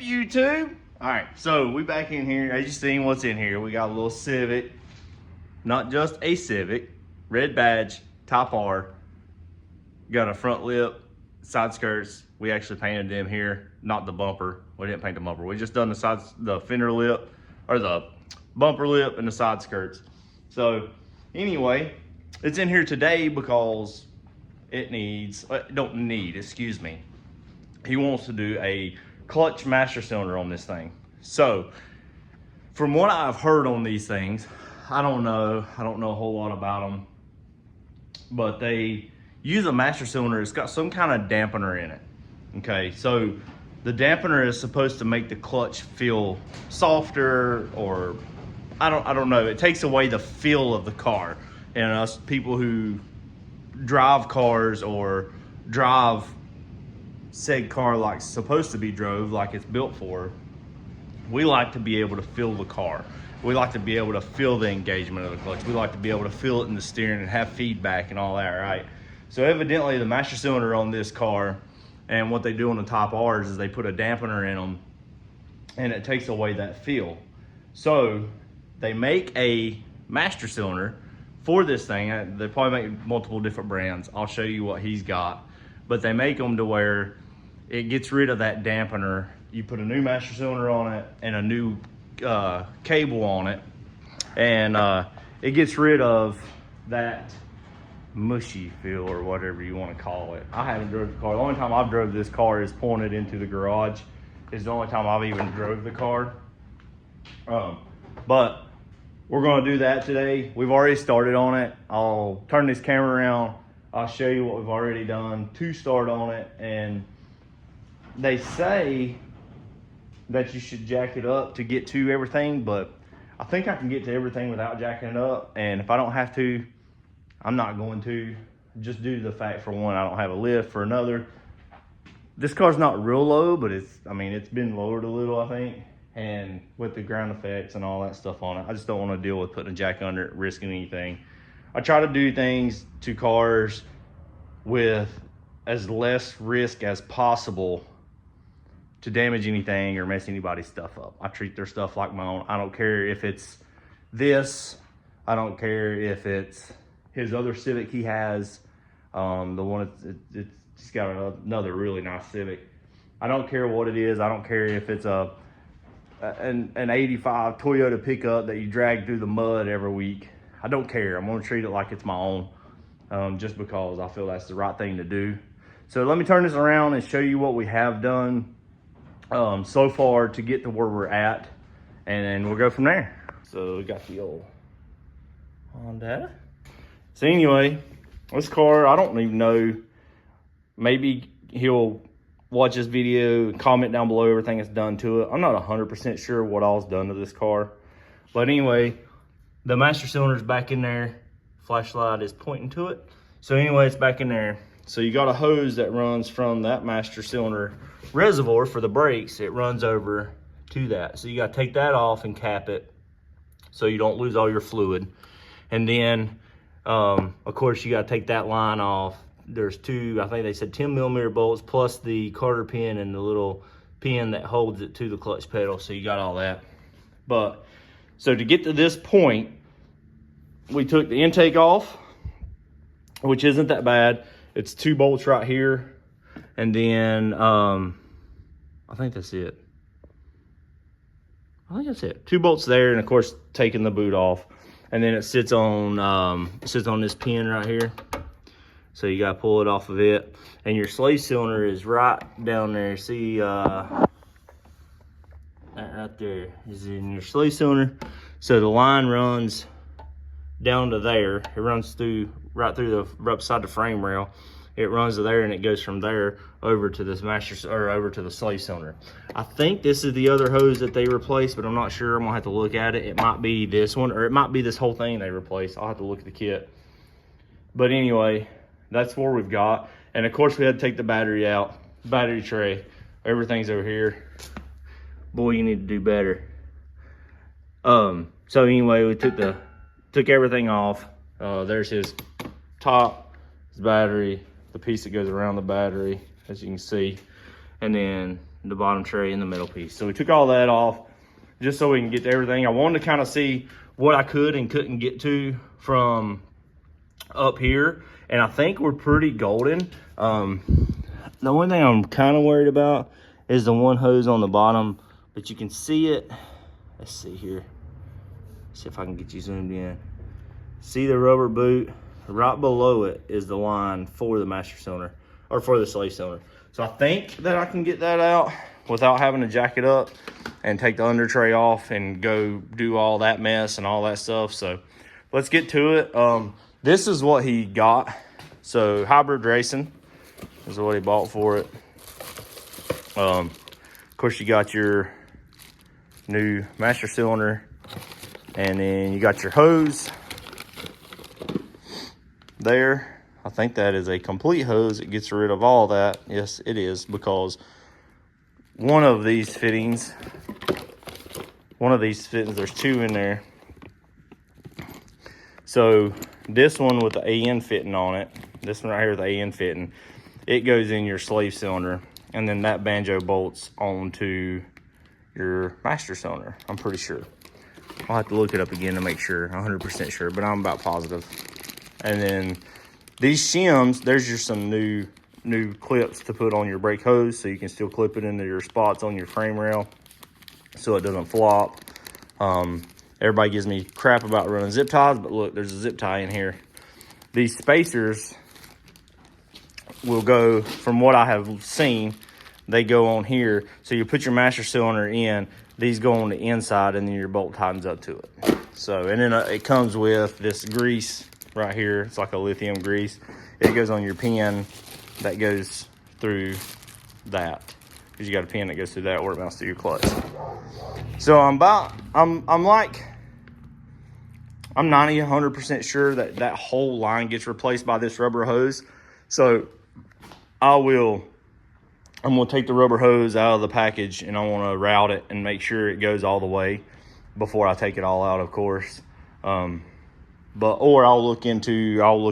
YouTube? All right, so we back in here. As you seen, what's in here? We got a little Civic, not just a Civic, red badge, top R, got a front lip, side skirts. We actually painted them here, not the bumper. We didn't paint the bumper. We just done the sides, the fender lip, or the bumper lip and the side skirts. So anyway, it's in here today because it needs, excuse me. He wants to do a clutch master cylinder on this thing. So from what I've heard on these things, I don't know a whole lot about them, but they use a master cylinder. It's got some kind of dampener in it. Okay, so the dampener is supposed to make the clutch feel softer, or I don't know. It takes away the feel of the car. And us people who drive cars or drive said car like it's supposed to be drove, like it's built for, we like to be able to feel the car. We like to be able to feel the engagement of the clutch. We like to be able to feel it in the steering and have feedback and all that, right? So evidently the master cylinder on this car, and what they do on the top R's is they put a dampener in them and it takes away that feel. So they make a master cylinder for this thing. They probably make multiple different brands. I'll show you what he's got. But they make them to where it gets rid of that dampener. You put a new master cylinder on it and a new cable on it, and it gets rid of that mushy feel, or whatever you want to call it. I haven't drove the car. The only time I've drove this car is pulling it into the garage. Is the only time I've even drove the car. But we're going to do that today. We've already started on it. I'll turn this camera around. I'll show you what we've already done to start on it. And they say that you should jack it up to get to everything, but I think I can get to everything without jacking it up. And if I don't have to, I'm not going to, just due to the fact, for one, I don't have a lift. For another, this car's not real low, but it's been lowered a little, I think. And with the ground effects and all that stuff on it, I just don't want to deal with putting a jack under it, risking anything. I try to do things to cars with as less risk as possible to damage anything or mess anybody's stuff up. I treat their stuff like my own. I don't care if it's this. I don't care if it's his other Civic he has. The one, it's got another really nice Civic. I don't care what it is. I don't care if it's an 85 Toyota pickup that you drag through the mud every week. I don't care. I'm gonna treat it like it's my own, just because I feel that's the right thing to do. So let me turn this around and show you what we have done so far to get to where we're at, and then we'll go from there. So we got the old Honda. So anyway, this car, I don't even know, maybe he'll watch this video and comment down below everything that's done to it. I'm not 100% sure what all's done to this car. But anyway, the master cylinder's back in there. Flashlight is pointing to it. So anyway, it's back in there. So you got a hose that runs from that master cylinder reservoir for the brakes. It runs over to that. So you got to take that off and cap it so you don't lose all your fluid. And then, of course, you got to take that line off. There's two, I think they said 10mm bolts, plus the Carter pin and the little pin that holds it to the clutch pedal. So you got all that. But so to get to this point, we took the intake off, which isn't that bad. It's 2 bolts right here, and then I think that's it. I think that's it. 2 bolts there, and of course taking the boot off, and then it sits on this pin right here. So you gotta pull it off of it, and your slave cylinder is right down there. See, that right there is in your slave cylinder. So the line runs down to there. It runs right through the right beside the frame rail. It runs to there, and it goes from there over to this over to the slave cylinder. I think this is the other hose that they replaced, but I'm not sure. I'm gonna have to look at it. It might be this one, or it might be this whole thing they replaced. I'll have to look at the kit. But anyway, that's what we've got. And of course we had to take the battery out, battery tray, everything's over here. Boy, you need to do better. So anyway, we took everything off. There's his top, his battery, the piece that goes around the battery, as you can see. And then the bottom tray and the middle piece. So we took all that off just so we can get to everything. I wanted to kind of see what I could and couldn't get to from up here. And I think we're pretty golden. The only thing I'm kind of worried about is the one hose on the bottom, but you can see it. Let's see here. See if I can get you zoomed in. See the rubber boot? Right below it is the line for the master cylinder, or for the slave cylinder. So I think that I can get that out without having to jack it up and take the under tray off and go do all that mess and all that stuff. So let's get to it. This is what he got. So Hybrid Racing is what he bought for it. Of course, you got your new master cylinder, and then you got your hose there. I think that is a complete hose. It gets rid of all that. Yes, it is, because one of these fittings, there's two in there. So this one with the AN fitting on it, this one right here with the AN fitting, it goes in your slave cylinder, and then that banjo bolts onto your master cylinder, I'm pretty sure. I'll have to look it up again to make sure, 100% sure, but I'm about positive. And then these shims, there's just some new clips to put on your brake hose, so you can still clip it into your spots on your frame rail so it doesn't flop. Everybody gives me crap about running zip ties, but look, there's a zip tie in here. These spacers will go, from what I have seen, they go on here. So you put your master cylinder in, these go on the inside, and then your bolt tightens up to it. So, and then it comes with this grease right here. It's like a lithium grease. It goes on your pin that goes through that, because you got a pin that goes through that where it mounts to your clutch. So I'm 90, 100% sure that that whole line gets replaced by this rubber hose. So I'm gonna take the rubber hose out of the package, and I wanna route it and make sure it goes all the way before I take it all out, of course. Or I'll look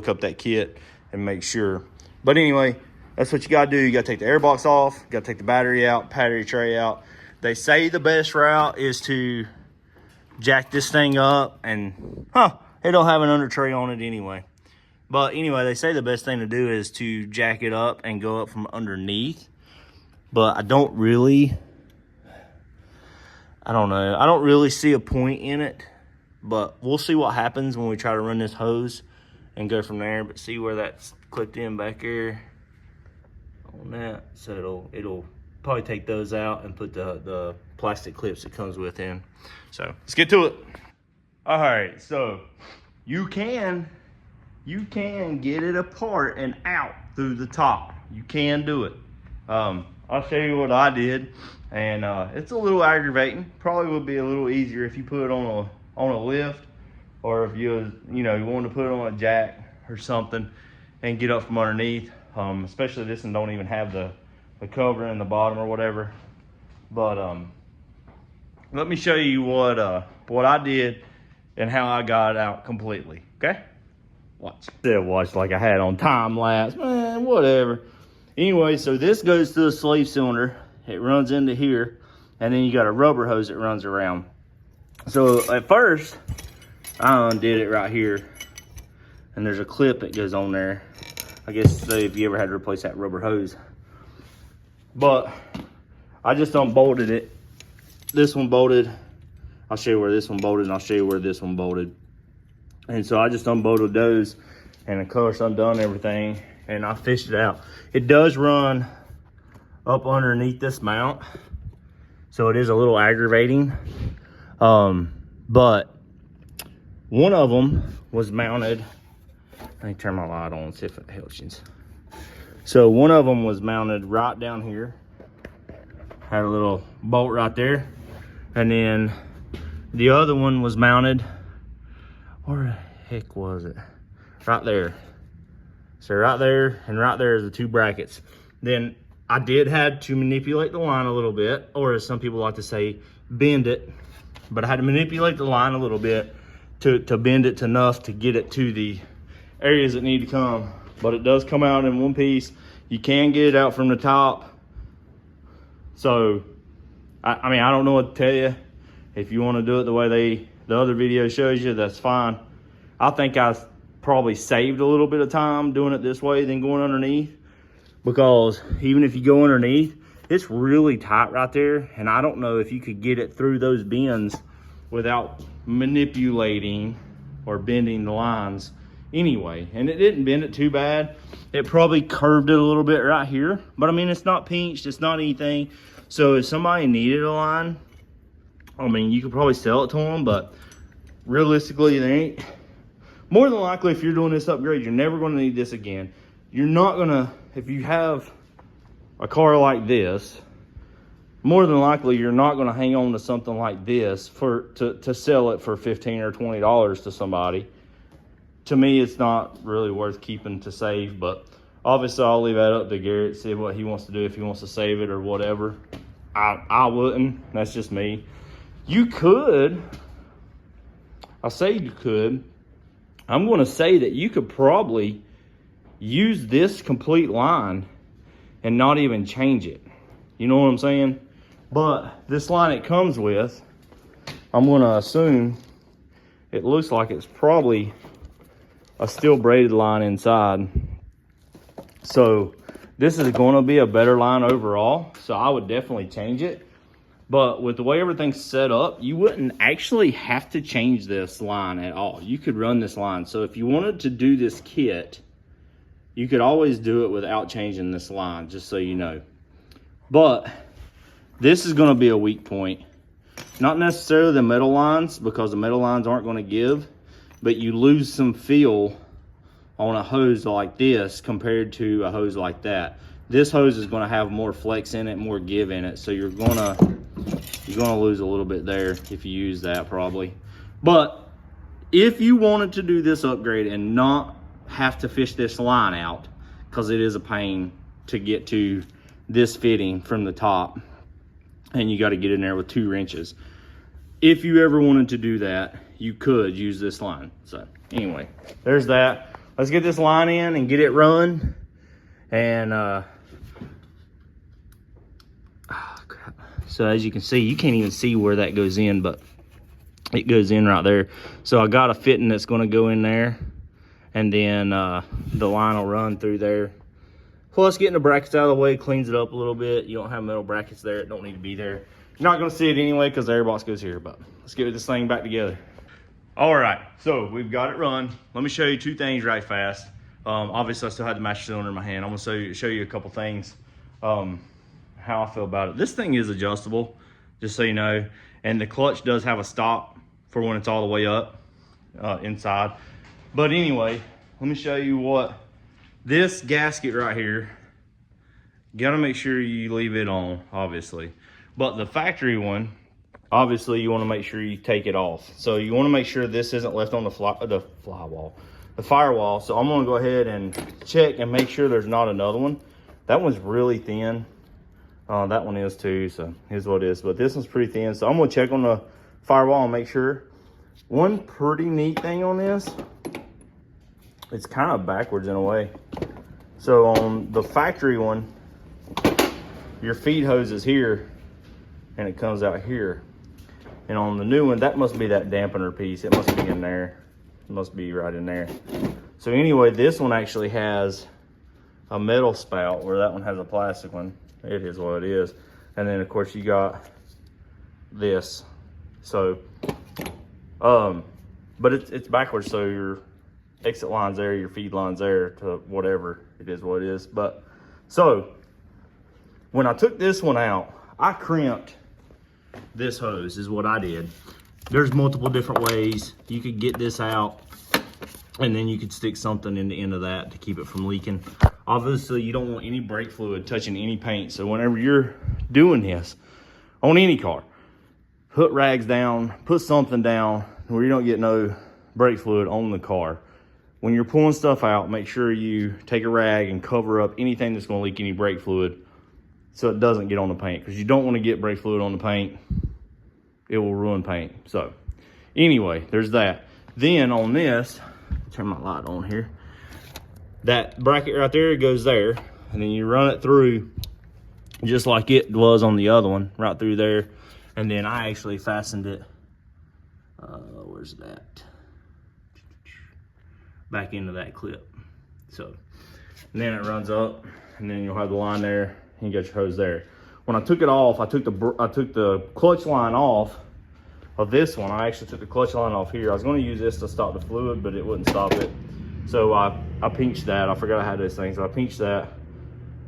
up that kit and make sure. But anyway, that's what you gotta do. You gotta take the airbox off, you gotta take the battery out, battery tray out. They say the best route is to jack this thing up, and it don't have an under tray on it anyway. But anyway, they say the best thing to do is to jack it up and go up from underneath. But I don't really see a point in it. But we'll see what happens when we try to run this hose and go from there. But see where that's clipped in back here on that. So it'll probably take those out and put the plastic clips it comes with in. So let's get to it. All right, so you can get it apart and out through the top. You can do it. I'll show you what I did, and it's a little aggravating. Probably would be a little easier if you put it on a lift, or if you want to put it on a jack or something and get up from underneath. Especially this one don't even have the cover in the bottom or whatever. But let me show you what I did and how I got it out completely. Okay, watch. Watch like I had on time lapse, man, whatever. Anyway, so this goes to the slave cylinder. It runs into here, and then you got a rubber hose that runs around. So at first, I undid it right here, and there's a clip that goes on there. I guess if you ever had to replace that rubber hose. But I just unbolted it. This one bolted. I'll show you where this one bolted, and I'll show you where this one bolted. And so I just unbolted those, and of course undone everything, and I fished it out. It does run up underneath this mount, so it is a little aggravating. But one of them was mounted. Let me turn my light on and see if it helps you. So one of them was mounted right down here. Had a little bolt right there. And then the other one was mounted, where the heck was it? Right there. So right there and right there is the two brackets. Then I did have to manipulate the line a little bit, or as some people like to say, bend it. But I had to manipulate the line a little bit to bend it enough to get it to the areas that need to come. But it does come out in one piece. You can get it out from the top. So, I mean, I don't know what to tell you. If you want to do it the way the other video shows you, that's fine. I think I probably saved a little bit of time doing it this way than going underneath, because even if you go underneath, it's really tight right there, and I don't know if you could get it through those bends without manipulating or bending the lines anyway. And it didn't bend it too bad. It probably curved it a little bit right here, but I mean, it's not pinched, it's not anything. So if somebody needed a line, I mean, you could probably sell it to them, but realistically, they ain't. More than likely, if you're doing this upgrade, you're never going to need this again. You're not going to, if you have a car like this, more than likely, you're not going to hang on to something like this to sell it for $15 or $20 to somebody. To me, it's not really worth keeping to save, but obviously, I'll leave that up to Garrett, see what he wants to do, if he wants to save it or whatever. I wouldn't. That's just me. You could. I say you could. I'm going to say that you could probably use this complete line and not even change it. You know what I'm saying? But this line it comes with, I'm going to assume it looks like it's probably a steel braided line inside. So this is going to be a better line overall. So I would definitely change it. But with the way everything's set up, you wouldn't actually have to change this line at all. You could run this line. So if you wanted to do this kit, you could always do it without changing this line, just so you know. But this is going to be a weak point. Not necessarily the metal lines, because the metal lines aren't going to give, but you lose some feel on a hose like this compared to a hose like that. This hose is going to have more flex in it, more give in it, so you're gonna lose a little bit there if you use that, probably. But if you wanted to do this upgrade and not have to fish this line out, because it is a pain to get to this fitting from the top, and you got to get in there with 2 wrenches. If you ever wanted to do that, you could use this line. So anyway, there's that. Let's get this line in and get it run. And crap. So as you can see, you can't even see where that goes in, but it goes in right there. So I got a fitting that's going to go in there, and then the line will run through there. Plus, getting the brackets out of the way cleans it up a little bit. You don't have metal brackets there. It don't need to be there. You're not going to see it anyway because the airbox goes here, but let's get this thing back together. All right, so we've got it run. Let me show you 2 things right fast. Obviously, I still have the master cylinder in my hand. I'm going to show you a couple things, how I feel about it. This thing is adjustable, just so you know. And the clutch does have a stop for when it's all the way up inside. But anyway, let me show you what this gasket right here, got to make sure you leave it on, obviously. But the factory one, obviously you want to make sure you take it off. So you want to make sure this isn't left on the firewall. So I'm going to go ahead and check and make sure there's not another one. That one's really thin. That one is too, so here's what it is. But this one's pretty thin, so I'm going to check on the firewall and make sure. One pretty neat thing on this, it's kind of backwards in a way. So on the factory one, your feed hose is here and it comes out here. And on the new one, that must be that dampener piece. It must be in there. It must be right in there. So anyway, this one actually has a metal spout where that one has a plastic one. It is what it is. And then of course you got this. So, but it's backwards. So your exit line's there, your feed line's there to whatever. It is what it is. But so when I took this one out, I crimped this hose is what I did. There's multiple different ways you could get this out, and then you could stick something in the end of that to keep it from leaking. Obviously you don't want any brake fluid touching any paint, so whenever you're doing this on any car, put rags down, put something down where you don't get no brake fluid on the car. When you're pulling stuff out, make sure you take a rag and cover up anything that's going to leak any brake fluid so it doesn't get on the paint, because you don't want to get brake fluid on the paint. It will ruin paint. So anyway, there's that. Then on this, turn my light on here, that bracket right there goes there, and then you run it through just like it was on the other one, right through there. And then I actually fastened it, where's that? Back into that clip. So, and then it runs up, and then you'll have the line there, and you got your hose there. When I took it off, I took the clutch line off of this one. I actually took the clutch line off here. I was going to use this to stop the fluid, but it wouldn't stop it. So I pinched that. I forgot I had this thing, so I pinched that.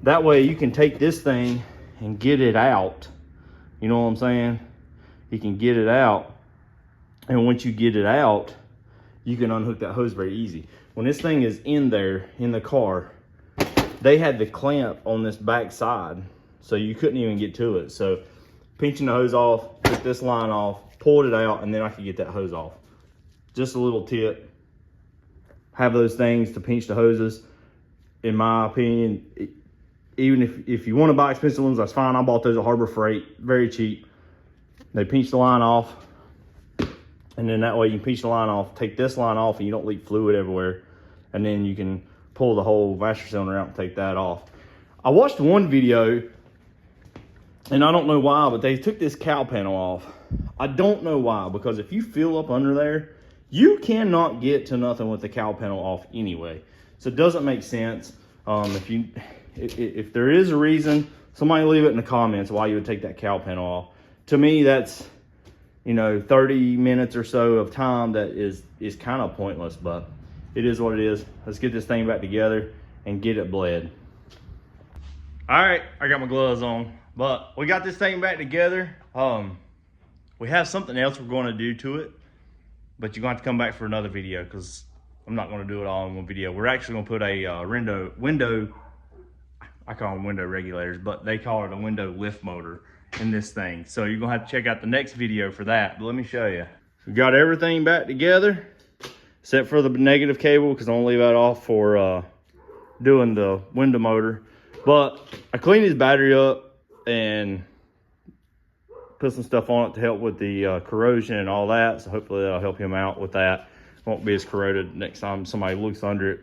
That way you can take this thing and get it out. You know what I'm saying? You can get it out, and once you get it out, you can unhook that hose very easy. When this thing is in there, in the car, they had the clamp on this back side, so you couldn't even get to it. So pinching the hose off, took this line off, pulled it out, and then I could get that hose off. Just a little tip. Have those things to pinch the hoses. In my opinion, even if you want to buy expensive ones, that's fine. I bought those at Harbor Freight, very cheap. They pinch the line off, and then that way you can pinch the line off, take this line off, and you don't leak fluid everywhere. And then you can pull the whole washer cylinder out and take that off. I watched one video, and I don't know why, but they took this cowl panel off. I don't know why, because if you fill up under there, you cannot get to nothing with the cowl panel off anyway. So it doesn't make sense. If there is a reason, somebody leave it in the comments why you would take that cowl panel off. To me, that's, 30 minutes or so of time that is kind of pointless, but it is what it is. Let's get this thing back together and get it bled. All right, I got my gloves on, but we got this thing back together. We have something else we're going to do to it, but you're going to have to come back for another video because I'm not going to do it all in one video. We're actually going to put a window, I call them window regulators, but they call it a window lift motor in this thing. So you're going to have to check out the next video for that, but let me show you. We got everything back together except for the negative cable, because I'm going to leave that off for doing the window motor. But I cleaned his battery up and put some stuff on it to help with the corrosion and all that. So hopefully that'll help him out with that. Won't be as corroded next time somebody looks under it.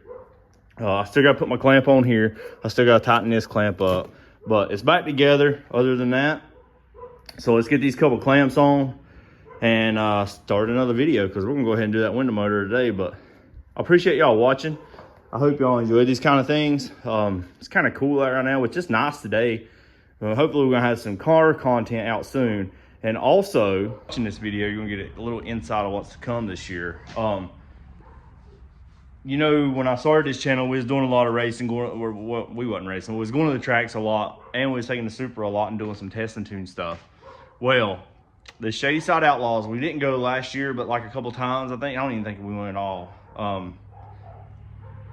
I still got to put my clamp on here. I still got to tighten this clamp up. But it's back together other than that. So let's get these couple clamps on and start another video, because we're going to go ahead and do that window motor today. But I appreciate y'all watching. I hope y'all enjoy these kind of things. It's kind of cool out right now. It's just nice today. Hopefully we're going to have some car content out soon. And also, watching this video, you're going to get a little insight of what's to come this year. When I started this channel, we was doing a lot of racing. We wasn't racing. We was going to the tracks a lot, and we was taking the Super a lot and doing some test and tune stuff. Well, the Shadyside Outlaws, we didn't go last year, but like a couple times, I don't even think we went at all.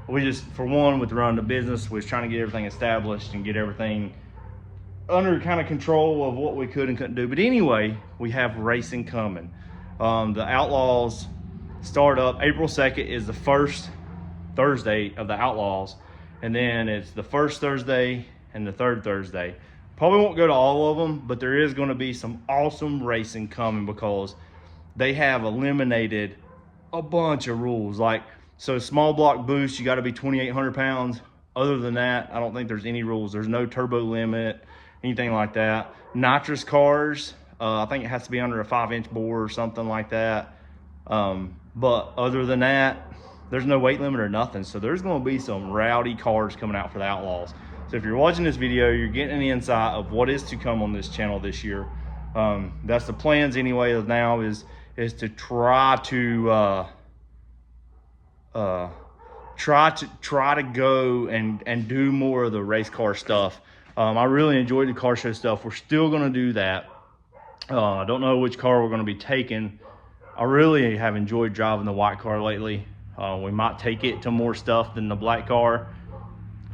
We just, for one, with running the business, we was trying to get everything established and get everything under kind of control of what we could and couldn't do. But anyway, we have racing coming. The Outlaws start up April 2nd is the first Thursday of the Outlaws, and then it's the first Thursday and the third Thursday. Probably won't go to all of them, but there is going to be some awesome racing coming, because they have eliminated a bunch of rules. Like, so small block boost, you got to be 2,800 pounds. Other than that, I don't think there's any rules. There's no turbo limit, anything like that. Nitrous cars, I think it has to be under a 5-inch bore or something like that. But other than that, there's no weight limit or nothing. So there's going to be some rowdy cars coming out for the Outlaws. So if you're watching this video, you're getting an insight of what is to come on this channel this year. That's the plans anyway of now, is to try to go and do more of the race car stuff. I really enjoyed the car show stuff. We're still going to do that. I don't know which car we're going to be taking. I really have enjoyed driving the white car lately. We might take it to more stuff than the black car,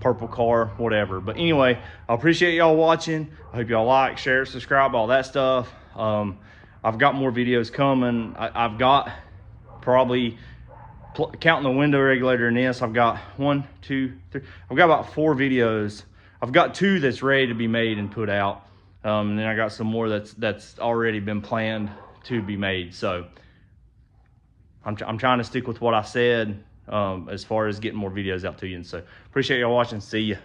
purple car, whatever. But anyway, I appreciate y'all watching. I hope y'all like, share, subscribe, all that stuff. I've got more videos coming. I've got probably, counting the window regulator in this, I've got 1, 2, 3. I've got about 4 videos. I've got 2 that's ready to be made and put out. And then I got some more that's already been planned to be made. So I'm trying to stick with what I said as far as getting more videos out to you. And so appreciate y'all watching. See ya.